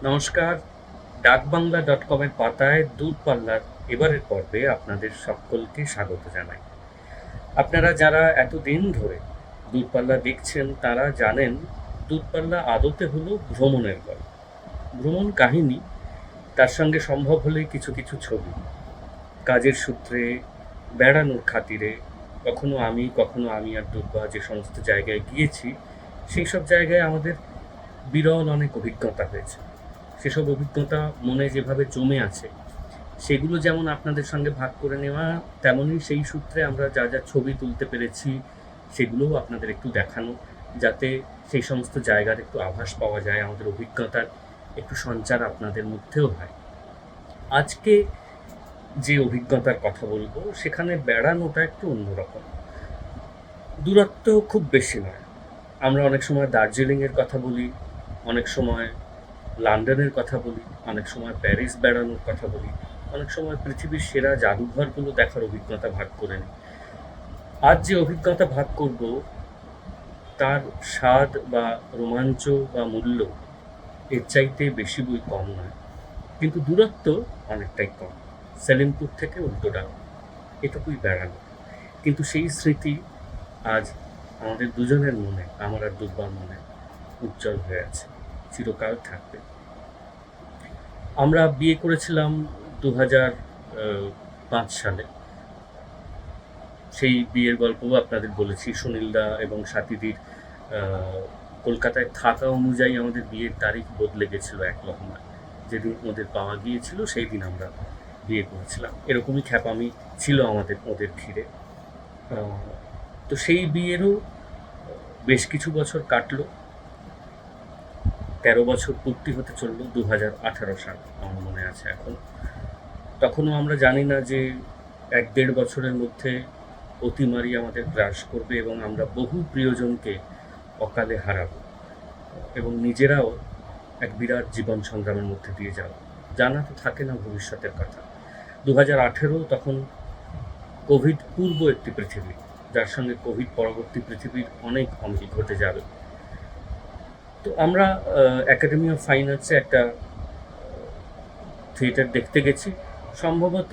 নমস্কার। ডাকবাংলা.com-এর পাতায় দূরপাল্লার এবারের পর্বে আপনাদের সকলকে স্বাগত জানাই। আপনারা যারা এতদিন ধরে দূরপাল্লা দেখছেন তারা জানেন দূরপাল্লা আদতে হলো ভ্রমণের গল্প, ভ্রমণ কাহিনী, তার সঙ্গে সম্ভব হলে কিছু কিছু ছবি। কাজের সূত্রে, বেড়ানোর খাতিরে কখনো আমি আর দুর্বা যে সমস্ত জায়গায় গিয়েছি সেই সব জায়গায় আমাদের বিরল অনেক অভিজ্ঞতা হয়েছে। সেসব অভিজ্ঞতা মনে যেভাবে জমে আছে সেগুলো যেমন আপনাদের সঙ্গে ভাগ করে নেওয়া, তেমনই সেই সূত্রে আমরা যা যা ছবি তুলতে পেরেছি সেগুলোও আপনাদের একটু দেখানো, যাতে সেই সমস্ত জায়গার একটু আভাস পাওয়া যায়, আমাদের অভিজ্ঞতার একটু সঞ্চার আপনাদের মধ্যেও হয়। আজকে যে অভিজ্ঞতার কথা বলবো সেখানে বেড়ানোটা একটু অন্যরকম। দূরত্ব খুব বেশি নয়। আমরা অনেক সময় দার্জিলিংয়ের কথা বলি, অনেক সময় লন্ডনের কথা বলি, অনেক সময় প্যারিস বেড়ানোর কথা বলি, অনেক সময় পৃথিবীর সেরা জাদুঘরগুলো দেখার অভিজ্ঞতা ভাগ করে নিই। আজ যে অভিজ্ঞতা ভাগ করব তার স্বাদ বা রোমাঞ্চ বা মূল্য এর চাইতে বেশি বই কম নয়, কিন্তু দূরত্ব অনেকটাই কম। সেলিমপুর থেকে উল্টোডাঙা, এটুকুই বেড়ানো, কিন্তু সেই স্মৃতি আজ আমাদের দুজনের মনে, আমার আর দুর্বার মনে উজ্জ্বল হয়ে আছে, চিরকাল থাকবে। আমরা বিয়ে করেছিলাম 2005 সালে। সেই বিয়ের গল্পও আপনাদের বলেছি। সুনীলদা এবং স্বাতীদির কলকাতায় থাকা অনুযায়ী আমাদের বিয়ের তারিখ বদলে গেছিলো এক লহমায়। যেদিন ওদের পাওয়া গিয়েছিল সেই দিন আমরা বিয়ে করেছিলাম। এরকমই খ্যাপামি ছিল আমাদের ওদের ঘিরে। তো সেই বিয়েরও বেশ কিছু বছর কাটলো। 13 বছর পূর্তি হতে চললো 2018 সাল, আমার মনে আছে এখন। তখনও আমরা জানি না যে 1-1.5 বছরের মধ্যে অতিমারি আমাদের গ্রাস করবে এবং আমরা বহু প্রিয়জনকে অকালে হারাবো এবং নিজেরাও এক বিরাট জীবন সংগ্রামের মধ্যে দিয়ে যাব। জানা তো থাকে না ভবিষ্যতের কথা। 2018 তখন কোভিড পূর্ব একটি পৃথিবী, যার সঙ্গে কোভিড পরবর্তী পৃথিবীর অনেক অমিল ঘটে যাবে। তো আমরা একাডেমি অফ ফাইন আর্টসে একটা থিয়েটার দেখতে গেছি, সম্ভবত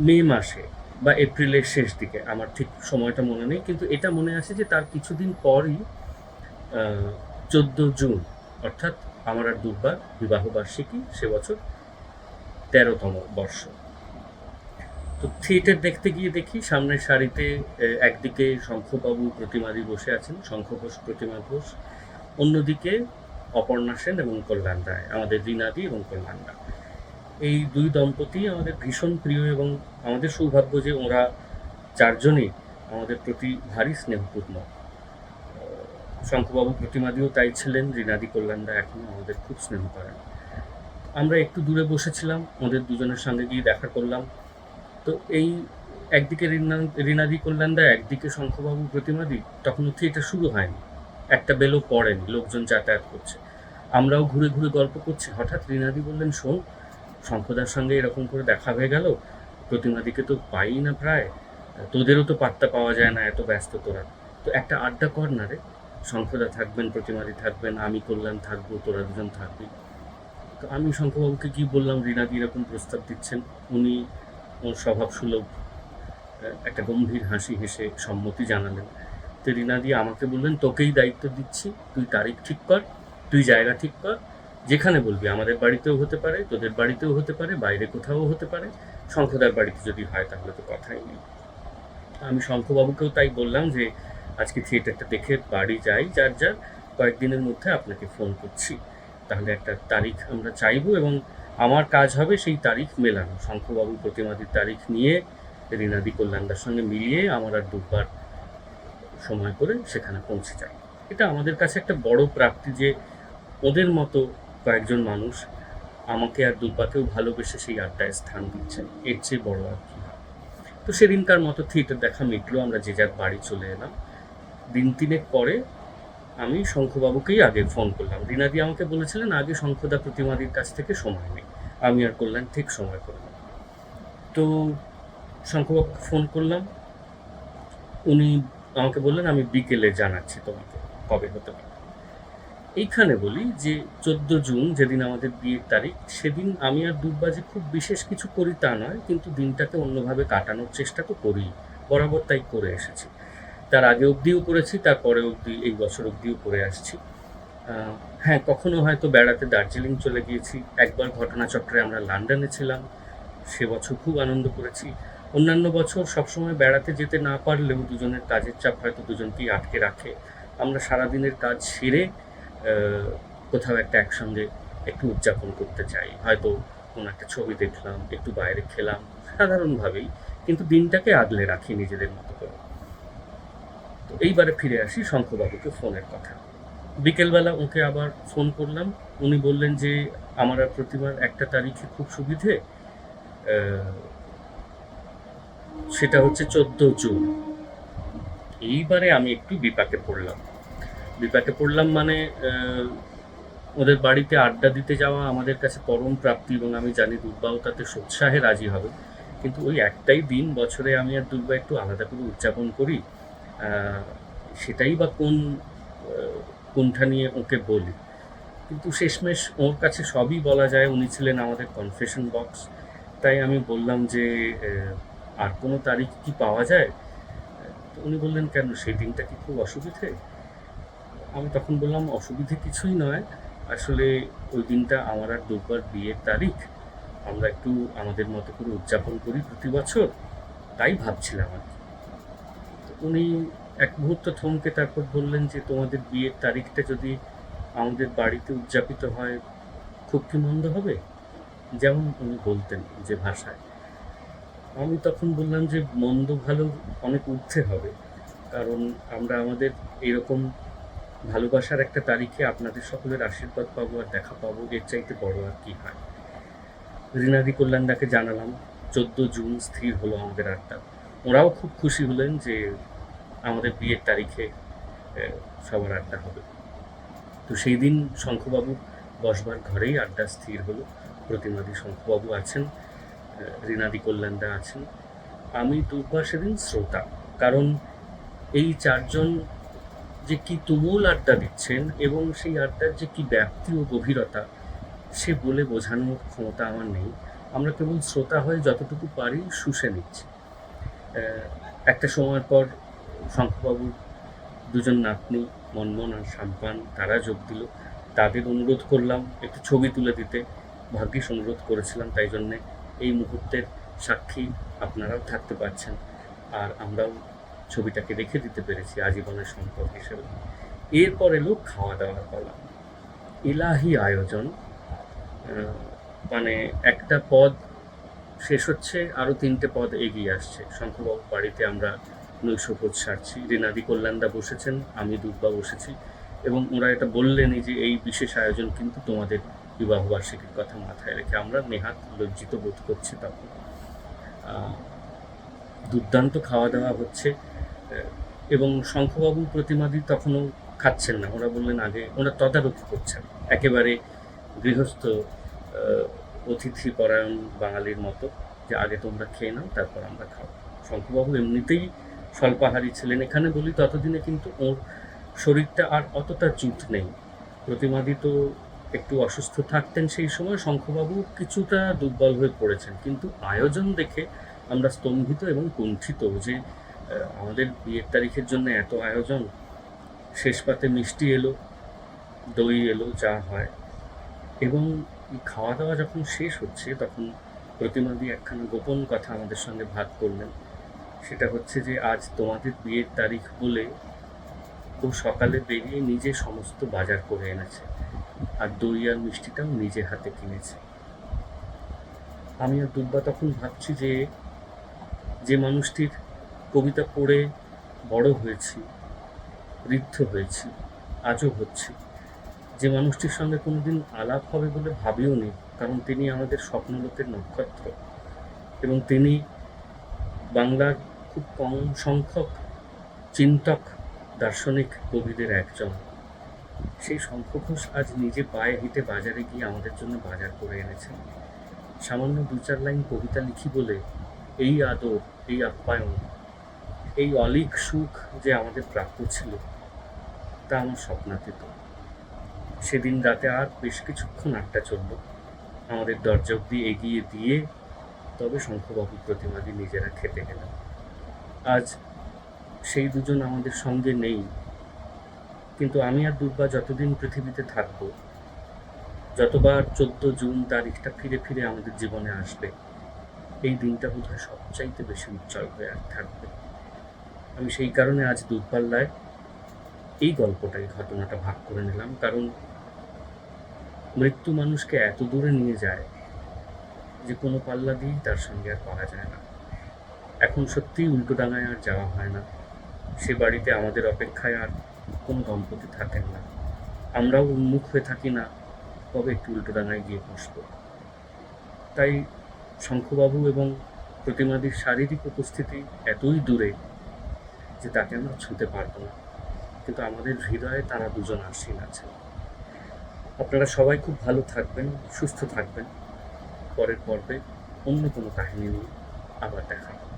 মে মাসে বা এপ্রিলের শেষ দিকে, আমার ঠিক সময়টা মনে নেই, কিন্তু এটা মনে আছে যে তার কিছুদিন পরই 14 জুন, অর্থাৎ আমার আর দুর্বার বিবাহবার্ষিকী, সে বছর 13তম বর্ষ। তো থিয়েটার দেখতে গিয়ে দেখি সামনের সারিতে একদিকে শঙ্খবাবু প্রতিমাদি বসে আছেন, শঙ্খ ঘোষ, প্রতিমা ঘোষ, অন্যদিকে অপর্ণা সেন এবং কল্যাণ রায়, আমাদের রীনাদি এবং কল্যাণ রায়। এই দুই দম্পতি আমাদের ভীষণ প্রিয় এবং আমাদের সৌভাগ্য যে ওরা চারজনই আমাদের প্রতি ভারী স্নেহপূর্ণ। শঙ্খবাবু প্রতিমাদিও তাই ছিলেন, রীনাদি কল্যাণরা এখনও আমাদের খুব স্নেহ করেন। আমরা একটু দূরে বসেছিলাম, ওদের দুজনের সঙ্গে গিয়ে দেখা করলাম। তো এই একদিকে রীনাদি কল্যাণদা, একদিকে শঙ্খবাবু প্রতিমাদি, তখনও থিয়েটার শুরু হয়নি, একটা বেলও পড়েনি, লোকজন যাতায়াত করছে। আমরাও ঘুরে ঘুরে গল্প করছি। হঠাৎ রীনাদি বললেন, শোন, শঙ্খদার সঙ্গে এরকম করে দেখা হয়ে গেল, প্রতিমাদিকে তো পাই না প্রায়, তোদেরও তো পাত্তা পাওয়া যায় না, এত ব্যস্ত তোরা, তো একটা আড্ডা কর না রে। শঙ্খদা থাকবেন, প্রতিমাদি থাকবেন, আমি কল্যাণ থাকবো, তোরা দুজন থাকবি। তো আমি শঙ্খবাবুকে কি বললাম, রীনাদি এরকম প্রস্তাব দিচ্ছেন। উনি ওর স্বভাব সুলভ একটা গম্ভীর হাসি হেসে সম্মতি জানালেন। তো রীনাদি আমাকে বললেন, তোকেই দায়িত্ব দিচ্ছি, তুই তারিখ ঠিক কর, তুই জায়গা ঠিক কর, যেখানে বলবি। আমাদের বাড়িতেও হতে পারে, তোদের বাড়িতেও হতে পারে, বাইরে কোথাও হতে পারে, শঙ্খদার বাড়িতে যদি হয় তাহলে তো কথাই নেই। আমি শঙ্খবাবুকেও তাই বললাম যে আজকে থিয়েটারটা দেখে বাড়ি যাই, যার যার, কয়েকদিনের মধ্যে আপনাকে ফোন করছি। তাহলে একটা তারিখ আমরা চাইবো এবং আমার কাজ হবে সেই তারিখ মেলানো, শঙ্খবাবু প্রতিমাদির তারিখ নিয়ে রীনাদি কল্যাণদার সঙ্গে মিলিয়ে আমার আর দুর্বার সময় করে সেখানে পৌঁছে যাই। এটা আমাদের কাছে একটা বড় প্রাপ্তি যে ওদের মতো কয়েকজন মানুষ আমাকে আর দুর্বাকেও ভালোবেসে সেই আড্ডায় স্থান দিচ্ছেন, এর চেয়ে বড় আর কি। তো সেদিনকার মতো থিয়েটার দেখা মিটলো, আমরা যে যার বাড়ি চলে এলাম। দিন 3 পরে আমি শঙ্খবাবুকেই আগে ফোন করলাম। রীনাদি আমাকে বলেছিলেন আগে শঙ্খদা প্রতিমাদির কাছ থেকে সময় নেই, আমি আর কল্যাণ ঠিক সময় করলাম। তো শঙ্খবাবুকে ফোন করলাম, উনি আমাকে বললেন আমি বিকেলে জানাচ্ছি তোমাকে কবে হতে পারে। এইখানে বলি যে 14 জুন যেদিন আমাদের বিয়ের তারিখ, সেদিন আমি আর দুর্বা যে খুব বিশেষ কিছু করি তা নয়, কিন্তু দিনটাকে অন্যভাবে কাটানোর চেষ্টা তো করি, বরাবর তাই করে এসেছি। তার আগে অবধিও করেছি, তারপরে অবধি এই বছর অবধিও করে আসছি। হ্যাঁ, কখনো হয়তো বেড়াতে দার্জিলিং চলে গিয়েছি, একবার ঘটনাচক্রে আমরা লন্ডনে ছিলাম, সে বছর খুব আনন্দ করেছি। অন্যান্য বছর সবসময় বেড়াতে যেতে না পারলেও দুজনের কাজের চাপ হয়তো দুজনকেই আটকে রাখে, আমরা সারাদিনের কাজ সেরে কোথাও একটা একসঙ্গে একটু উদযাপন করতে চাই, হয়তো কোনো একটা ছবি দেখলাম, একটু বাইরে খেলাম, সাধারণভাবেই, কিন্তু দিনটাকে আগলে রাখি নিজেদের মতো করে। তো এইবারে ফিরে আসি শঙ্খবাবুকে ফোনের কথা। বিকেলবেলা ওকে আবার ফোন করলাম, উনি বললেন যে আমার আর প্রতিমার একটা তারিখে খুব সুবিধে, সেটা হচ্ছে 14 জুন। এইবারে আমি একটু বিপাকে পড়লাম মানে ওদের বাড়িতে আড্ডা দিতে যাওয়া আমাদের কাছে পরম প্রাপ্তি, এবং আমি জানি দুর্বাও তাতে সোৎসাহে রাজি হবে, কিন্তু ওই একটাই দিন বছরে আমি আর দুর্বা একটু আলাদা করে উদযাপন করি, সেটাই বা কোনটা নিয়ে ওকে বলি। কিন্তু শেষমেশ ওর কাছে সবই বলা যায়, উনি ছিলেন আমাদের কনফেশন বক্স। তাই আমি বললাম যে আর কোনো তারিখ কি পাওয়া যায়? তো উনি বললেন, কেন, সেই দিনটা কি খুব অসুবিধে? আমি তখন বললাম, অসুবিধে কিছুই নয়, আসলে ওই দিনটা আমার আর দুর্বার বিয়ের তারিখ, আমরা একটু আমাদের মতো করে উদযাপন করি প্রতি বছর, তাই ভাবছিলাম আর কি। উনি এক মুহূর্ত থমকে তারপর বললেন যে তোমাদের বিয়ের তারিখটা যদি আমাদের বাড়িতে উদযাপিত হয় খুব কি মন্দ হবে, যেমন উনি বলতেন যে ভাষায়। আমি তখন বললাম যে মন্দ ভালো অনেক ঊর্ধ্বে হবে, কারণ আমরা আমাদের এরকম ভালোবাসার একটা তারিখে আপনাদের সকলের আশীর্বাদ পাবো আর দেখা পাবো, এর চাইতে বড় আর কি হয়। রিনাদি কল্যাণদাকে জানালাম, 14 জুন স্থির হলো আমাদের আড্ডা। ওরাও খুব খুশি হলেন যে আমাদের বিয়ের তারিখে সবার আড্ডা হবে। তো সেই দিন শঙ্খবাবু বসবার ঘরেই আড্ডা স্থির হলো। প্রতিমাদি শঙ্খবাবু আছেন, রিনাদি কল্যাণদা আছেন, আমি দুর্বা সেদিন শ্রোতা, কারণ এই চারজন যে কি তুমুল আড্ডা দিচ্ছেন এবং সেই আড্ডার যে কি ব্যাপ্তি ও গভীরতা, সে বলে বোঝানোর ক্ষমতা আমার নেই। আমরা কেবল শ্রোতা হয়ে যতটুকু পারি শুষে নিচ্ছি। একটা সময়ের পর শঙ্খবাবুর দুজন নাতনি মনমন আর সাম্পান তারা যোগ দিল। তাদের অনুরোধ করলাম একটু ছবি তুলে দিতে, ভাগ্যিস অনুরোধ করেছিলাম, তাই জন্যে এই মুহূর্তের সাক্ষী আপনারাও থাকতে পারছেন, আর আমরাও ছবিটাকে রেখে দিতে পেরেছি আজীবনের সম্পদ হিসেবে। এরপর এলো খাওয়া দাওয়ার পালা। এলাহি আয়োজন, মানে একটা পদ শেষ হচ্ছে, আরও 3টে পদ এগিয়ে আসছে। শঙ্খবাবুর বাড়িতে আমরা নৈশভোজ সারছি, রিনাদি কল্যাণদা বসেছেন, আমি দুর্বা বসেছি, এবং ওরা এটা বললেনই যে এই বিশেষ আয়োজন কিন্তু তোমাদের বিবাহবার্ষিকীর কথা মাথায় রেখে। আমরা নেহাত লজ্জিত বোধ করছি তখন। দুর্দান্ত খাওয়া দাওয়া হচ্ছে, এবং শঙ্খবাবু প্রতিমাদি তখনও খাচ্ছেন না, ওরা বললেন আগে, ওরা তদারকি করছেন একেবারে গৃহস্থ অতিথি পরায়ণ বাঙালির মতো, যে আগে তোমরা খেয়ে নাও তারপর আমরা খাও। শঙ্খবাবু এমনিতেই স্বল্পাহারী ছিলেন, এখানে বলি ততদিনে কিন্তু ওর শরীরটা আর অতটা জুট নেই। প্রতিমাদি তো একটু অসুস্থ থাকতেন সেই সময়, শঙ্খবাবু কিছুটা দুর্বল হয়ে পড়েছেন, কিন্তু আয়োজন দেখে আমরা স্তম্ভিত এবং কুণ্ঠিত যে আমাদের বিয়ের তারিখের জন্য এত আয়োজন। শেষ পাতে মিষ্টি এলো, দই এলো, যা হয়, এবং খাওয়া দাওয়া যখন শেষ হচ্ছে তখন প্রতিমাদি একখানা গোপন কথা আমাদের সঙ্গে ভাগ করলেন। সেটা হচ্ছে যে আজ তোমাদের বিয়ের তারিখ বলে ও সকালে বেরিয়ে নিজে সমস্ত বাজার করে এনেছে, আর দই আর মিষ্টিটাও নিজে হাতে কিনেছে। আমি আর দুর্বা তখন ভাবছি যে যে মানুষটির কবিতা পড়ে বড় হয়েছি, ঋদ্ধ হয়েছি, আজও হচ্ছি, যে মানুষটির সঙ্গে কোনোদিন আলাপ হবে বলে ভাবিও নি, কারণ তিনি আমাদের স্বপ্নলোকের নক্ষত্র, এবং তিনি বাংলার খুব কম সংখ্যক চিন্তক দার্শনিক কবিদের একজন। সেই শঙ্খ ঘোষ আজ নিজে পায়ে হেঁটে বাজারে গিয়ে আমাদের জন্য বাজার করে এনেছেন। সামান্য 2-4 লাইন কবিতা লিখি বলে এই আদর, এই আপ্যায়ন, এই অলীক সুখ যে আমাদের প্রাপ্য ছিল, তা আমার স্বপ্নাতীত। সেদিন রাতে আর বেশ কিছুক্ষণ আড্ডা চলল। আমাদের দরজা অব্দি এগিয়ে দিয়ে তবে শঙ্খবাবু প্রতিমাদি নিজেরা খেতে গেলেন। আজ সেই দুজন আমাদের সঙ্গে নেই, কিন্তু আমি আর দুর্বা যতদিন পৃথিবীতে থাকব, যতবার 14 জুন তারিখটা ফিরে ফিরে আমাদের জীবনে আসবে, এই দিনটা বোধহয় সবচাইতে বেশি উজ্জ্বল হয়ে থাকবে। আমি সেই কারণে আজ দূরপাল্লায় এই গল্পটাই, ঘটনাটা ভাগ করে নিলাম, কারণ মৃত্যু মানুষকে এত দূরে নিয়ে যায় যে কোনো পাল্লা দিয়েই তার সঙ্গে আর পারা যায় না। এখন সত্যিই উল্টোডাঙায় আর যাওয়া হয় না। সে বাড়িতে আমাদের অপেক্ষায় আর কোনো দম্পতি থাকেন না। আমরাও উন্মুখ হয়ে থাকি না কবে একটু উল্টোডাঙায় গিয়ে বসবো। তাই শঙ্খবাবু এবং প্রতিমাদির শারীরিক উপস্থিতি এতই দূরে যে তাকে আমরা ছুঁতে পারবো না, কিন্তু আমাদের হৃদয়ে তারা দুজন আসীন আছেন। আপনারা সবাই খুব ভালো থাকবেন, সুস্থ থাকবেন। পরের পর্বে অন্য কোনো কাহিনী নিয়ে আবার দেখা হবে।